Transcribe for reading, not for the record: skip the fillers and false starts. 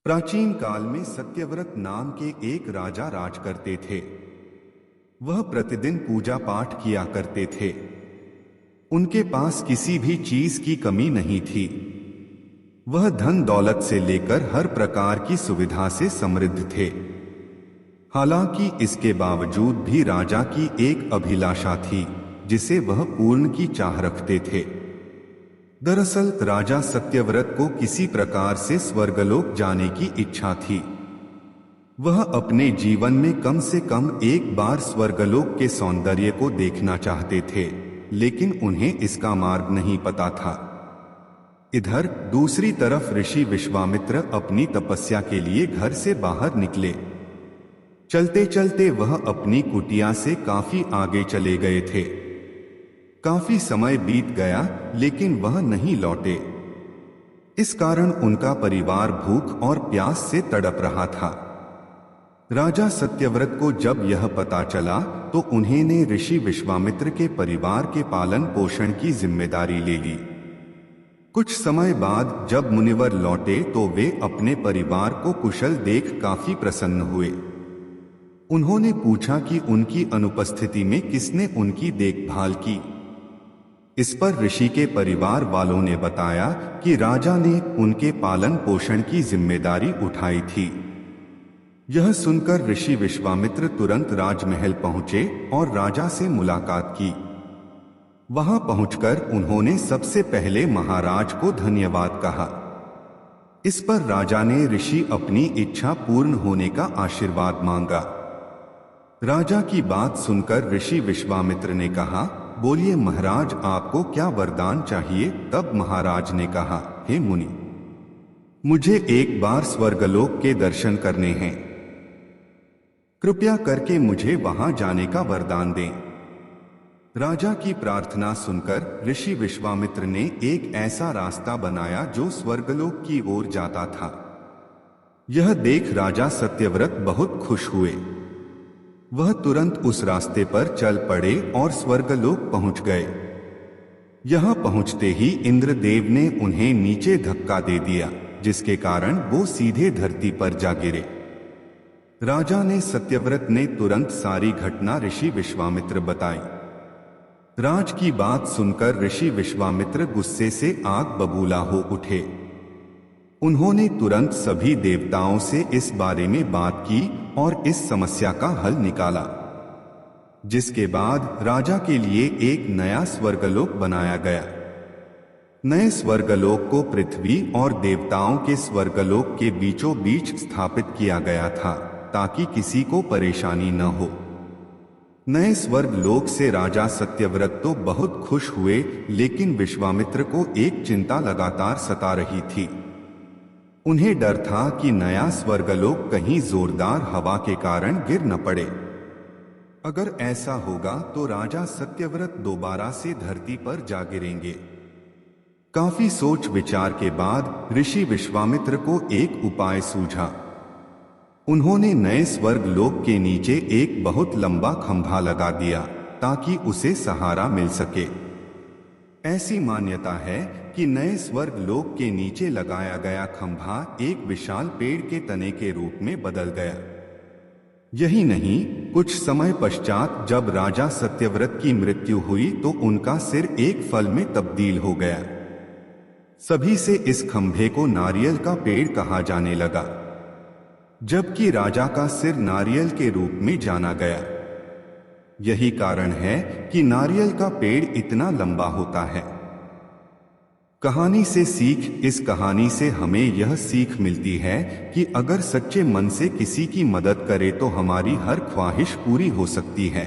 प्राचीन काल में सत्यव्रत नाम के एक राजा राज करते थे। वह प्रतिदिन पूजा पाठ किया करते थे। उनके पास किसी भी चीज की कमी नहीं थी। वह धन दौलत से लेकर हर प्रकार की सुविधा से समृद्ध थे। हालांकि इसके बावजूद भी राजा की एक अभिलाषा थी जिसे वह पूर्ण की चाह रखते थे। दरअसल राजा सत्यव्रत को किसी प्रकार से स्वर्गलोक जाने की इच्छा थी। वह अपने जीवन में कम से कम एक बार स्वर्गलोक के सौंदर्य को देखना चाहते थे, लेकिन उन्हें इसका मार्ग नहीं पता था। इधर दूसरी तरफ ऋषि विश्वामित्र अपनी तपस्या के लिए घर से बाहर निकले। चलते चलते वह अपनी कुटिया से काफी आगे चले गए थे। काफी समय बीत गया लेकिन वह नहीं लौटे। इस कारण उनका परिवार भूख और प्यास से तड़प रहा था। राजा सत्यव्रत को जब यह पता चला तो उन्होंने ऋषि विश्वामित्र के परिवार के पालन पोषण की जिम्मेदारी ले ली। कुछ समय बाद जब मुनिवर लौटे तो वे अपने परिवार को कुशल देख काफी प्रसन्न हुए। उन्होंने पूछा कि उनकी अनुपस्थिति में किसने उनकी देखभाल की। इस पर ऋषि के परिवार वालों ने बताया कि राजा ने उनके पालन पोषण की जिम्मेदारी उठाई थी। यह सुनकर ऋषि विश्वामित्र तुरंत राजमहल पहुंचे और राजा से मुलाकात की। वहां पहुंचकर उन्होंने सबसे पहले महाराज को धन्यवाद कहा। इस पर राजा ने ऋषि अपनी इच्छा पूर्ण होने का आशीर्वाद मांगा। राजा की बात सुनकर ऋषि विश्वामित्र ने कहा, बोलिए महाराज, आपको क्या वरदान चाहिए। तब महाराज ने कहा, हे मुनि, मुझे एक बार स्वर्गलोक के दर्शन करने हैं। कृपया करके मुझे वहां जाने का वरदान दें। राजा की प्रार्थना सुनकर ऋषि विश्वामित्र ने एक ऐसा रास्ता बनाया जो स्वर्गलोक की ओर जाता था। यह देख राजा सत्यव्रत बहुत खुश हुए। वह तुरंत उस रास्ते पर चल पड़े और स्वर्गलोक पहुंच गए। यहां पहुंचते ही इंद्रदेव ने उन्हें नीचे धक्का दे दिया, जिसके कारण वो सीधे धरती पर जा गिरे। राजा ने सत्यव्रत ने तुरंत सारी घटना ऋषि विश्वामित्र बताई। राज की बात सुनकर ऋषि विश्वामित्र गुस्से से आग बबूला हो उठे। उन्होंने तुरंत सभी देवताओं से इस बारे में बात की और इस समस्या का हल निकाला, जिसके बाद राजा के लिए एक नया स्वर्गलोक बनाया गया। नए स्वर्गलोक को पृथ्वी और देवताओं के स्वर्गलोक के बीचों बीच स्थापित किया गया था ताकि किसी को परेशानी न हो। नए स्वर्गलोक से राजा सत्यव्रत तो बहुत खुश हुए, लेकिन विश्वामित्र को एक चिंता लगातार सता रही थी। उन्हें डर था कि नया स्वर्गलोक कहीं जोरदार हवा के कारण गिर न पड़े। अगर ऐसा होगा तो राजा सत्यव्रत दोबारा से धरती पर जा गिरेंगे। काफी सोच विचार के बाद ऋषि विश्वामित्र को एक उपाय सूझा। उन्होंने नए स्वर्गलोक के नीचे एक बहुत लंबा खंभा लगा दिया ताकि उसे सहारा मिल सके। ऐसी मान्यता है कि नए स्वर्गलोक के नीचे लगाया गया खंभा एक विशाल पेड़ के तने के रूप में बदल गया। यही नहीं, कुछ समय पश्चात जब राजा सत्यव्रत की मृत्यु हुई तो उनका सिर एक फल में तब्दील हो गया। सभी से इस खंभे को नारियल का पेड़ कहा जाने लगा, जबकि राजा का सिर नारियल के रूप में जाना गया। यही कारण है कि नारियल का पेड़ इतना लंबा होता है। कहानी से सीख। इस कहानी से हमें यह सीख मिलती है कि अगर सच्चे मन से किसी की मदद करें तो हमारी हर ख्वाहिश पूरी हो सकती है।